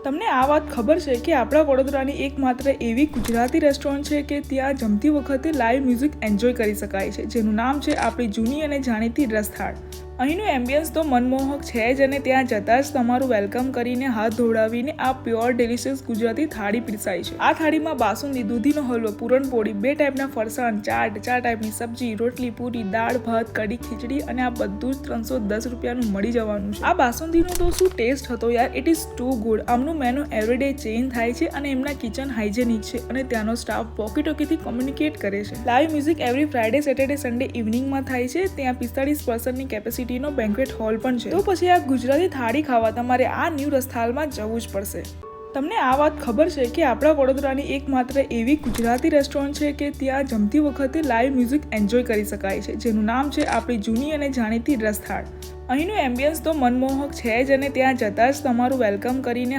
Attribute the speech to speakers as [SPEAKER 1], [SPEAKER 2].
[SPEAKER 1] તમને આ વાત ખબર છે કે આપણા વડોદરાની એકમાત્ર એવી ગુજરાતી રેસ્ટોરન્ટ છે કે ત્યાં જમતી વખતે લાઈવ મ્યુઝિક એન્જોય કરી શકાય છે, જેનું નામ છે આપણી જૂની અને જાણીતી રસથાળ. અહીંનું એમ્બિયન્સ તો મનમોહક છે જ અને ત્યાં જતાં જ તમારું વેલકમ કરીને હાથ ધોવડાવીને આ પ્યોર ડિલિશિયસ ગુજરાતી થાળી પીરસાય છે. આ થાળીમાં બાસુંદી, દૂધીનો હલવો, પૂરણપોળી, 2 ટાઈપના ફરસાણ, ચાટ, 4 ટાઈપની સબ્જી, રોટલી, પૂરી, દાળ, ભાત, કઢી, ખીચડી અને આ બધું જ 310 રૂપિયાનું મળી જવાનું છે. આ બાસુંદીનો તો શું ટેસ્ટ હતો યાર, ઇટ ઇઝ ટુ ગુડ. આમનું મેનુ એવરીડે ચેન્જ થાય છે અને એમના કિચન હાઇજેનિક છે અને ત્યાંનો સ્ટાફ વોકી-ટોકીથી કોમ્યુનિકેટ કરે છે. Live music every Friday, Saturday, Sunday ઇવનિંગમાં થાય છે. ત્યાં 45 પર્સનની કેપેસિટીનો બેન્ક્વેટ હોલ પણ છે. તો પછી આ ગુજરાતી થાળી ખાવા તમારે આ ન્યૂ રસથાળમાં જવું જ પડશે. તમને આ વાત ખબર છે કે આપણા વડોદરાની એકમાત્ર એવી ગુજરાતી રેસ્ટોરન્ટ છે કે ત્યાં જમતી વખતે લાઈવ મ્યુઝિક એન્જોય કરી શકાય છે, જેનું નામ છે આપણી જૂની અને જાણીતી રસથાળ. અહીંનું એમ્બિયન્સ તો મનમોહક છે જ અને ત્યાં જતાં જ તમારું વેલકમ કરીને